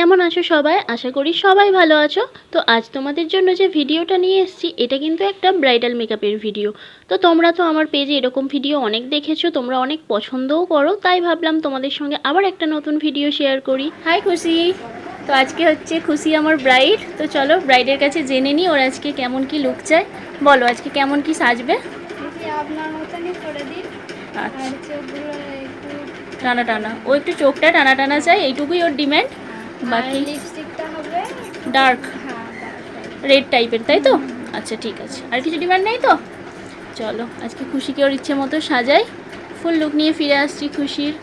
কেমন আছো সবাই? আশা করি সবাই ভালো আছো। তো আজ তোমাদের জন্য যে ভিডিওটা নিয়ে এসেছি এটা কিন্তু একটা ব্রাইডাল মেকআপের ভিডিও। তো তোমরা তো আমার পেজে এরকম ভিডিও অনেক দেখেছো, তোমরা অনেক পছন্দও করো, তাই ভাবলাম তোমাদের সঙ্গে আবার একটা নতুন ভিডিও শেয়ার করি। হাই খুশি। তো আজকে হচ্ছে খুশি আমার ব্রাইড। তো চলো ব্রাইডের কাছে জেনে নিই ওর আজকে কেমন কি লুক চাই। বলো আজকে কেমন কি সাজবে? আপনার মতনই করে দিন। আচ্ছা, আর চোখগুলো একটু টানা টানা, ও একটু চোখটা টানা টানা চাই, এইটুকুই ওর ডিমান্ড। আর বাকি লিপস্টিকটা হবে ডার্ক হ্যাঁ dark রেড টাইপের, তাই তো? আচ্ছা ঠিক আছে, আর কিছু ডিমান্ড নেই তো? চলো আজকে খুশিকে ওর ইচ্ছে মতো সাজাই। ফুল লুক নিয়ে ফিরে আসছি খুশির।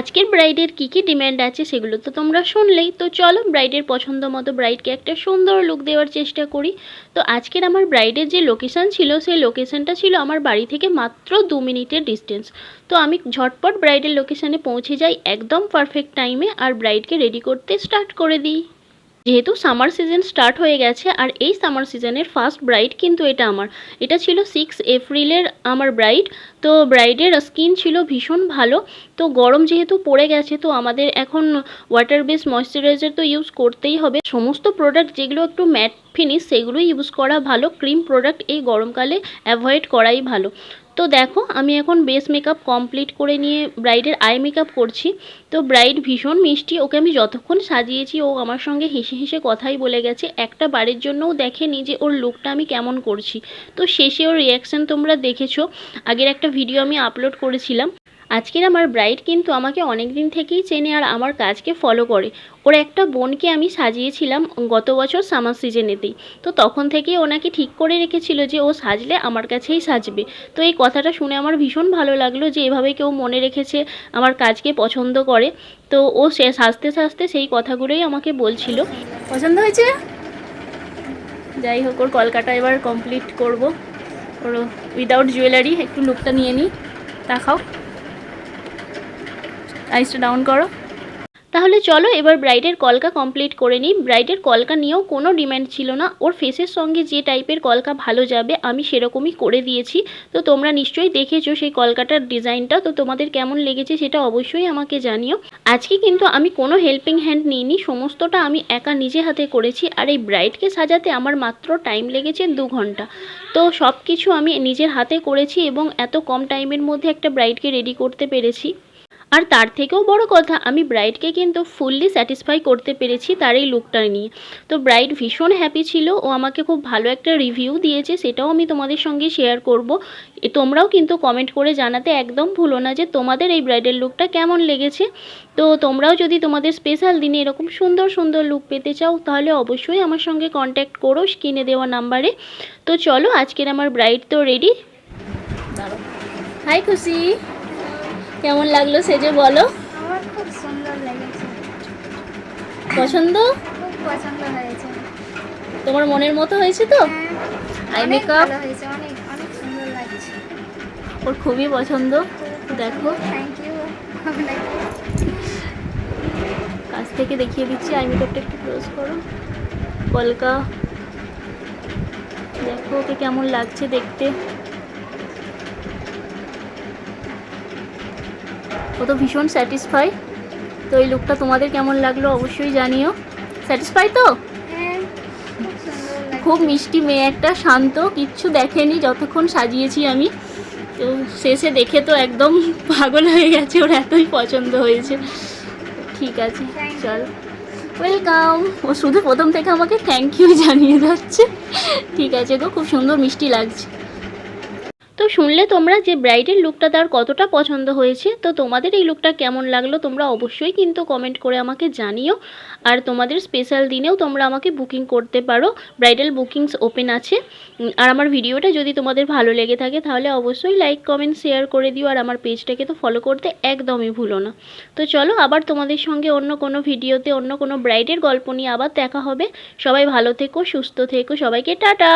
আজকের ব্রাইডের কী কী ডিম্যান্ড আছে সেগুলো তো তোমরা শুনলেই। তো চলো ব্রাইডের পছন্দ মতো ব্রাইডকে একটা সুন্দর লুক দেওয়ার চেষ্টা করি। তো আজকের আমার ব্রাইডের যে লোকেশান ছিল সেই লোকেশানটা ছিল আমার বাড়ি থেকে মাত্র 2 মিনিটের ডিস্টেন্স। তো আমি ঝটপট ব্রাইডের লোকেশানে পৌঁছে যাই একদম পারফেক্ট টাইমে, আর ব্রাইডকে রেডি করতে স্টার্ট করে দিই। যেহেতু সামার সিজন স্টার্ট হয়ে গেছে আর এই সামার সিজনের ফার্স্ট ব্রাইড কিন্তু এটা ছিল 6 এপ্রিলের আমার ব্রাইড। তো ব্রাইডের স্কিন ছিল ভীষণ ভালো। তো গরম যেহেতু পড়ে গেছে তো আমাদের এখন ওয়াটার বেস ময়শ্চারাইজার তো ইউজ করতেই হবে। সমস্ত প্রোডাক্ট যেগুলো একটু ম্যাট ফিনিশ সেগুলোই ইউজ করা ভালো, ক্রিম প্রোডাক্ট এই গরমকালে অ্যাভয়েড করাই ভালো। তো দেখো আমি এখন বেস মেকআপ কমপ্লিট করে নিয়ে ব্রাইডের আই মেকআপ করছি। তো ব্রাইড ভীষণ মিষ্টি, ওকে আমি যতক্ষণ সাজিয়েছি ও আমার সঙ্গে হেসে হেসে কথাই বলে গেছে, একটা বারের জন্যও দেখেনি যে ওর লুকটা আমি কেমন করছি। তো শেষে ওর রিয়াকশান তোমরা দেখেছো, আগের একটা ভিডিও আমি আপলোড করেছিলাম। আজকের আমার ব্রাইড কিন্তু আমাকে অনেক দিন থেকেই চেনে আর আমার কাজকে ফলো করে। ওর একটা বোনকে আমি সাজিয়েছিলাম গত বছর সামার সিজনেতেই। তো তখন থেকেই ওনাকে ঠিক করে রেখেছিল যে ও সাজলে আমার কাছেই সাজবে। তো এই কথাটা শুনে আমার ভীষণ ভালো লাগলো যে এভাবে কেউ মনে রেখেছে, আমার কাজকে পছন্দ করে। তো ও সে সাজতে সাজতে সেই কথাগুলোই আমাকে বলছিল। পছন্দ হয়েছে? যাই হোক, ওর কলকাতা এবার কমপ্লিট করব। ওর উইদাউট জুয়েলারি একটু লুকটা নিয়ে নিই। দেখাও, আইসটা ডাউন করো। তাহলে চলো এবার ব্রাইডের কলকা কমপ্লিট করে নিই। ব্রাইডের কলকা নিয়েও কোনো ডিম্যান্ড ছিল না, ওর ফেসের সঙ্গে যে টাইপের কলকা ভালো যাবে আমি সেরকমই করে দিয়েছি। তো তোমরা নিশ্চয়ই দেখেছো সেই কলকাটার ডিজাইনটা, তো তোমাদের কেমন লেগেছে সেটা অবশ্যই আমাকে জানিও। আজকে কিন্তু আমি কোনো হেল্পিং হ্যান্ড নিইনি, সমস্তটা আমি একা নিজে হাতে করেছি। আর এই ব্রাইডকে সাজাতে আমার মাত্র টাইম লেগেছে 2 ঘন্টা। তো সব কিছু আমি নিজের হাতে করেছি এবং এত কম টাইমের মধ্যে একটা ব্রাইডকে রেডি করতে পেরেছি। আর তার থেকেও বড় কথা, আমি ব্রাইডকে কিন্তু ফুললি স্যাটিসফাই করতে পেরেছি তার এই লুকটা নিয়ে। তো ব্রাইড ভীষণ হ্যাপি ছিল, ও আমাকে খুব ভালো একটা রিভিউ দিয়েছে, সেটাও আমি তোমাদের সঙ্গে শেয়ার করব। তোমরাও কিন্তু কমেন্ট করে জানাতে একদম ভুলো না যে তোমাদের এই ব্রাইডাল লুকটা কেমন লেগেছে। তো তোমরাও যদি তোমাদের স্পেশাল দিনে এরকম সুন্দর সুন্দর লুক পেতে চাও তাহলে অবশ্যই আমার সঙ্গে কন্ট্যাক্ট করো স্ক্রিনে দেওয়া নাম্বারে। তো চলো আজকের আমার ব্রাইড তো রেডি। হাই খুশি, কেমন লাগলো সেজে বলো? আমার খুব সুন্দর লেগেছে, পছন্দ? খুব পছন্দ হয়েছে। তোমার মনের মতো হয়েছে তো? আই অনেক মেকআপ ভালো হয়েছে, অনেক অনেক সুন্দর লাগছে। ওর খুবই পছন্দ। দেখো থ্যাংক ইউ আপনাকে। কাছ থেকে দেখিয়ে দিচ্ছি, আই মেকআপটা একটু ক্লোজ করো। কলকা দেখো ওকে কেমন লাগছে দেখতে। ও তো ভীষণ স্যাটিসফাই। তো এই লুকটা তোমাদের কেমন লাগলো অবশ্যই জানিও। স্যাটিসফাই তো? হ্যাঁ, খুব সুন্দর লাগছে। খুব মিষ্টি মেয়ে একটা, শান্ত, কিচ্ছু দেখেনি যতক্ষণ সাজিয়েছি আমি। তো শেষে দেখে তো একদম পাগল হয়ে গেছে, ওর এতই পছন্দ হয়েছে। ঠিক আছে চল, ওয়েলকাম। ও শুধু প্রথম থেকে আমাকে থ্যাংক ইউ জানিয়ে যাচ্ছে। ঠিক আছে গো, খুব সুন্দর মিষ্টি লাগছে। তো শুনলে তোমরা যে ব্রাইডের লুকটা তার কতটা পছন্দ হয়েছে। তো তোমাদের এই লুকটা কেমন লাগলো তোমরা অবশ্যই কিন্তু কমেন্ট করে আমাকে জানিও। আর তোমাদের স্পেশাল দিনেও তোমরা আমাকে বুকিং করতে পারো, ব্রাইডাল বুকিংস ওপেন আছে। আর আমার ভিডিওটা যদি তোমাদের ভালো লেগে থাকে তাহলে অবশ্যই লাইক কমেন্ট শেয়ার করে দিও, আর আমার পেজটাকে তো ফলো করতে একদমই ভুলো না। তো চলো আবার তোমাদের সঙ্গে অন্য কোনো ভিডিওতে অন্য কোনো ব্রাইডের গল্প নিয়ে আবার দেখা হবে। সবাই ভালো থেকো, সুস্থ থেকো, সবাইকে টাটা।